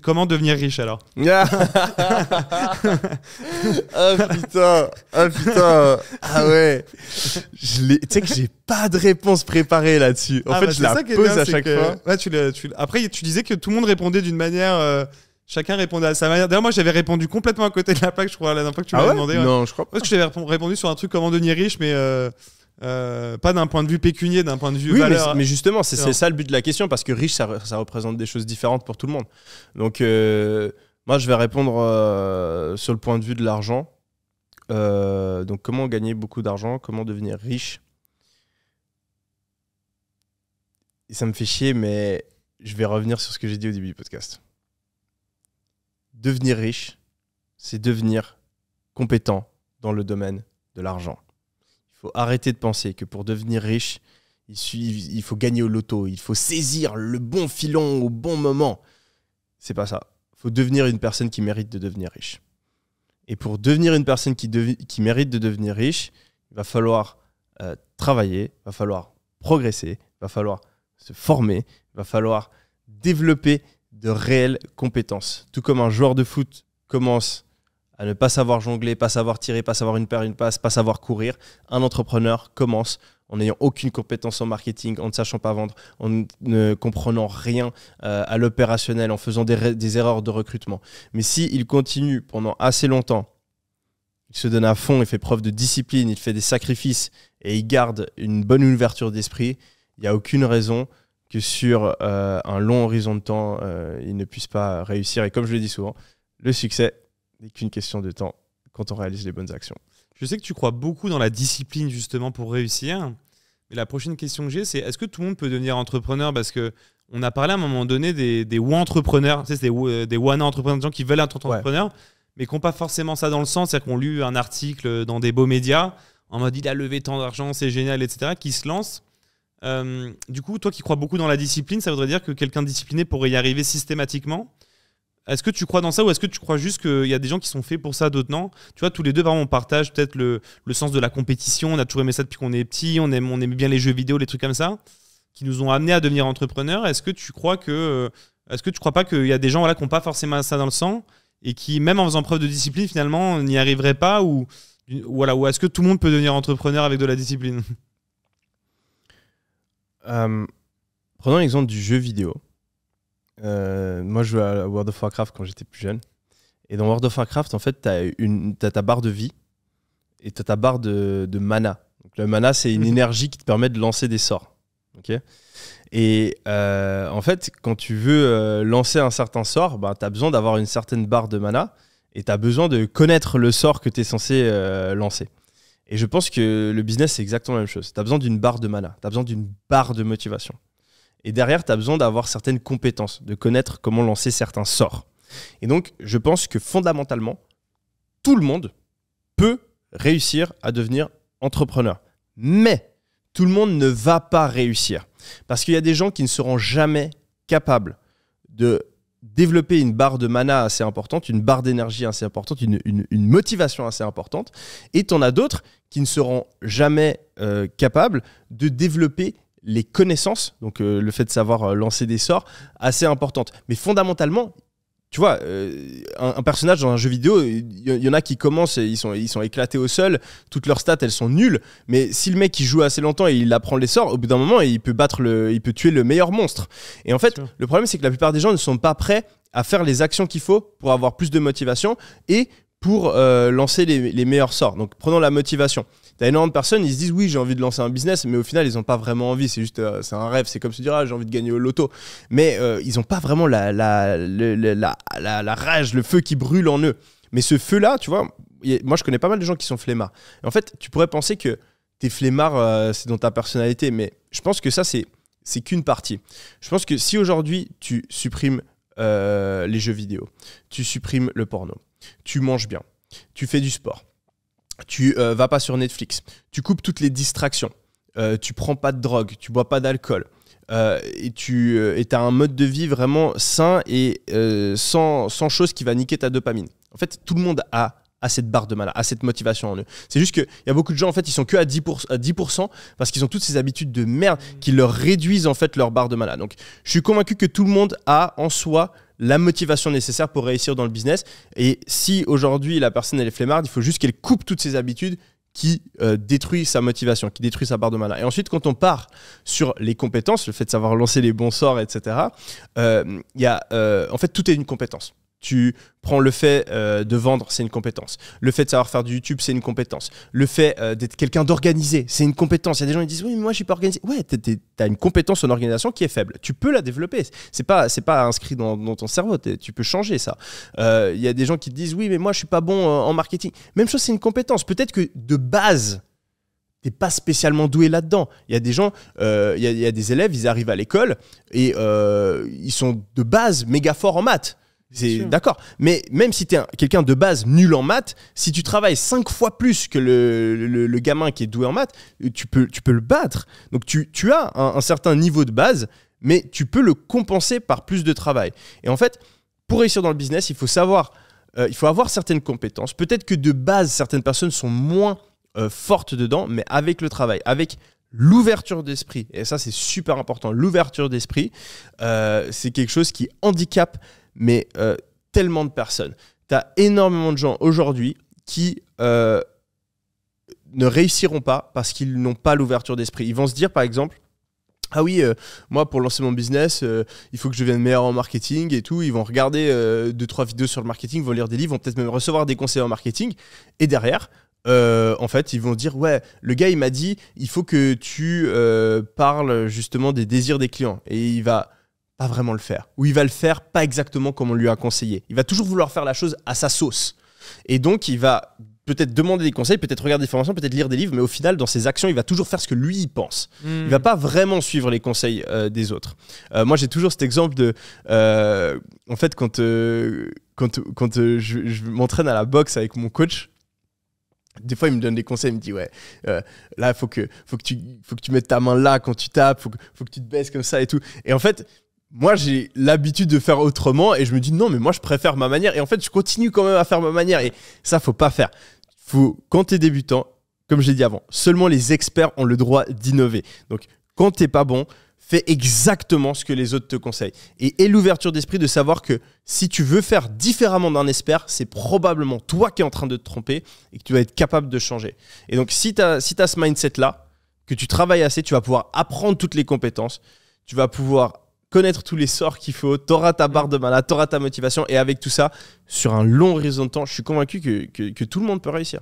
Comment devenir riche alors? Ah putain. Ah ouais. Tu sais que j'ai pas de réponse préparée là-dessus. En fait, je la pose à chaque fois. Ouais, après, tu disais que tout le monde répondait d'une manière. Chacun répondait à sa manière. D'ailleurs, moi, j'avais répondu complètement à côté de la plaque, je crois, la dernière fois que tu m'as demandé. Ouais. Non, je crois pas. Parce que j'avais répondu sur un truc comment devenir riche, mais pas d'un point de vue pécunier, d'un point de vue valeur. Mais justement, c'est ça le but de la question, parce que riche, ça représente des choses différentes pour tout le monde. Donc, moi, je vais répondre sur le point de vue de l'argent. Donc, comment gagner beaucoup d'argent, comment devenir riche. Et ça me fait chier, mais je vais revenir sur ce que j'ai dit au début du podcast. Devenir riche, c'est devenir compétent dans le domaine de l'argent. Il faut arrêter de penser que pour devenir riche, il faut gagner au loto, il faut saisir le bon filon au bon moment. C'est pas ça. Il faut devenir une personne qui mérite de devenir riche. Et pour devenir une personne qui mérite de devenir riche, il va falloir travailler, il va falloir progresser, il va falloir se former, il va falloir développer de réelles compétences. Tout comme un joueur de foot commence à ne pas savoir jongler, pas savoir tirer, pas savoir une paire, une passe, pas savoir courir, un entrepreneur commence en n'ayant aucune compétence en marketing, en ne sachant pas vendre, en ne comprenant rien à l'opérationnel, en faisant des erreurs de recrutement. Mais s'il continue pendant assez longtemps, il se donne à fond, il fait preuve de discipline, il fait des sacrifices et il garde une bonne ouverture d'esprit, il n'y a aucune raison que sur un long horizon de temps, il ne puisse pas réussir. Et comme je le dis souvent, le succès n'est qu'une question de temps quand on réalise les bonnes actions. Je sais que tu crois beaucoup dans la discipline justement pour réussir. Mais la prochaine question que j'ai, c'est est-ce que tout le monde peut devenir entrepreneur? Parce qu'on a parlé à un moment donné des entrepreneurs, tu sais, c'est des entrepreneurs, des gens qui veulent être entrepreneurs, mais qui n'ont pas forcément ça dans le sens, c'est-à-dire qu'on lu un article dans des beaux médias en mode il a levé tant d'argent, c'est génial, etc., qui se lancent. Du coup, toi qui crois beaucoup dans la discipline, ça voudrait dire que quelqu'un de discipliné pourrait y arriver systématiquement. Est-ce que tu crois dans ça ou est-ce que tu crois juste qu'il y a des gens qui sont faits pour ça, d'autres non? Tu vois, tous les deux, par exemple, on partage peut-être le sens de la compétition. On a toujours aimé ça depuis qu'on est petit. On aime bien les jeux vidéo, les trucs comme ça, qui nous ont amenés à devenir entrepreneurs. Est-ce que tu crois pas qu'il y a des gens qui n'ont pas forcément ça dans le sang et qui, même en faisant preuve de discipline, finalement, n'y arriveraient pas ou est-ce que tout le monde peut devenir entrepreneur avec de la discipline? Prenons l'exemple du jeu vidéo. Moi, je jouais à World of Warcraft quand j'étais plus jeune. Et dans World of Warcraft, en fait, t'as ta barre de vie et t'as ta barre de mana. Donc, le mana, c'est une énergie qui te permet de lancer des sorts. Okay, et en fait, quand tu veux lancer un certain sort, t'as besoin d'avoir une certaine barre de mana et t'as besoin de connaître le sort que t'es censé lancer. Et je pense que le business, c'est exactement la même chose. Tu as besoin d'une barre de mana, tu as besoin d'une barre de motivation. Et derrière, tu as besoin d'avoir certaines compétences, de connaître comment lancer certains sorts. Et donc, je pense que fondamentalement, tout le monde peut réussir à devenir entrepreneur. Mais tout le monde ne va pas réussir. Parce qu'il y a des gens qui ne seront jamais capables de développer une barre de mana assez importante, une barre d'énergie assez importante, une motivation assez importante. Et tu en as d'autres qui ne seront jamais capables de développer les connaissances, donc le fait de savoir lancer des sorts, assez importantes. Mais fondamentalement, tu vois, un personnage dans un jeu vidéo, il y en a qui commencent, ils sont éclatés au sol, toutes leurs stats, elles sont nulles, mais si le mec il joue assez longtemps et il apprend les sorts, au bout d'un moment, il peut tuer le meilleur monstre. Et en fait, le problème, c'est que la plupart des gens ne sont pas prêts à faire les actions qu'il faut pour avoir plus de motivation et pour lancer les meilleurs sorts. Donc, prenons la motivation. T'as énormément de personnes, ils se disent oui, j'ai envie de lancer un business, mais au final, ils n'ont pas vraiment envie. C'est juste, c'est un rêve. C'est comme se dire, j'ai envie de gagner au loto. Mais ils n'ont pas vraiment la rage, le feu qui brûle en eux. Mais ce feu-là, tu vois, moi, je connais pas mal de gens qui sont flemmards. Et en fait, tu pourrais penser que t'es flemmard, c'est dans ta personnalité, mais je pense que ça, c'est qu'une partie. Je pense que si aujourd'hui, tu supprimes les jeux vidéo, tu supprimes le porno, tu manges bien, tu fais du sport, tu vas pas sur Netflix, tu coupes toutes les distractions, tu prends pas de drogue, tu bois pas d'alcool, et tu as un mode de vie vraiment sain et sans chose qui va niquer ta dopamine. En fait, tout le monde a cette barre de mana, a cette motivation en eux. C'est juste qu'il y a beaucoup de gens, en fait, ils sont que à 10% parce qu'ils ont toutes ces habitudes de merde qui leur réduisent en fait leur barre de mana. Donc, je suis convaincu que tout le monde a en soi la motivation nécessaire pour réussir dans le business. Et si aujourd'hui la personne elle est flemmarde, il faut juste qu'elle coupe toutes ses habitudes qui détruit sa motivation, qui détruit sa barre de mana. Et ensuite, quand on part sur les compétences, le fait de savoir lancer les bons sorts, etc., en fait, tout est une compétence. Tu prends le fait de vendre, c'est une compétence. Le fait de savoir faire du YouTube, c'est une compétence. Le fait d'être quelqu'un d'organisé, c'est une compétence. Il y a des gens qui disent « Oui, mais moi, je suis pas organisé. » Ouais, tu as une compétence en organisation qui est faible. Tu peux la développer. C'est pas inscrit dans ton cerveau. Tu peux changer ça. Il y a des gens qui te disent « Oui, mais moi, je suis pas bon en marketing. » Même chose, c'est une compétence. Peut-être que de base, t'es pas spécialement doué là-dedans. Il y a des gens, il y a des élèves, ils arrivent à l'école et ils sont de base méga forts en maths. C'est d'accord. Mais même si tu es quelqu'un de base nul en maths, si tu travailles 5 fois plus que le gamin qui est doué en maths, tu peux le battre. Donc tu as un certain niveau de base, mais tu peux le compenser par plus de travail. Et en fait, pour réussir dans le business, il faut avoir certaines compétences. Peut-être que de base, certaines personnes sont moins fortes dedans, mais avec le travail, avec l'ouverture d'esprit, et ça c'est super important, l'ouverture d'esprit, c'est quelque chose qui handicape tellement de personnes. Tu as énormément de gens aujourd'hui qui ne réussiront pas parce qu'ils n'ont pas l'ouverture d'esprit. Ils vont se dire par exemple, ah oui, moi pour lancer mon business, il faut que je devienne meilleur en marketing et tout. Ils vont regarder 2-3 vidéos sur le marketing, vont lire des livres, vont peut-être même recevoir des conseils en marketing. Et derrière, en fait, ils vont dire, ouais, le gars il m'a dit, il faut que tu parles justement des désirs des clients. Et il va pas vraiment le faire. Ou il va le faire pas exactement comme on lui a conseillé. Il va toujours vouloir faire la chose à sa sauce. Et donc, il va peut-être demander des conseils, peut-être regarder des formations, peut-être lire des livres, mais au final, dans ses actions, il va toujours faire ce que lui, il pense. Il va pas vraiment suivre les conseils des autres. Moi, j'ai toujours cet exemple de... en fait, quand je m'entraîne à la boxe avec mon coach, des fois, il me donne des conseils, il me dit ouais, là, faut que tu mettes ta main là quand tu tapes, faut que tu te baisses comme ça et tout. Et en fait, moi, j'ai l'habitude de faire autrement et je me dis non, mais moi, je préfère ma manière. Et en fait, je continue quand même à faire ma manière. Et ça, faut pas faire. Quand tu es débutant, comme j'ai dit avant, seulement les experts ont le droit d'innover. Donc, quand t'es pas bon, fais exactement ce que les autres te conseillent. Et aie l'ouverture d'esprit de savoir que si tu veux faire différemment d'un expert, c'est probablement toi qui es en train de te tromper et que tu vas être capable de changer. Et donc, si tu as ce mindset-là, que tu travailles assez, tu vas pouvoir apprendre toutes les compétences, tu vas pouvoir connaître tous les sorts qu'il faut, tu auras ta barre de mana, tu auras ta motivation. Et avec tout ça, sur un long horizon de temps, je suis convaincu que tout le monde peut réussir.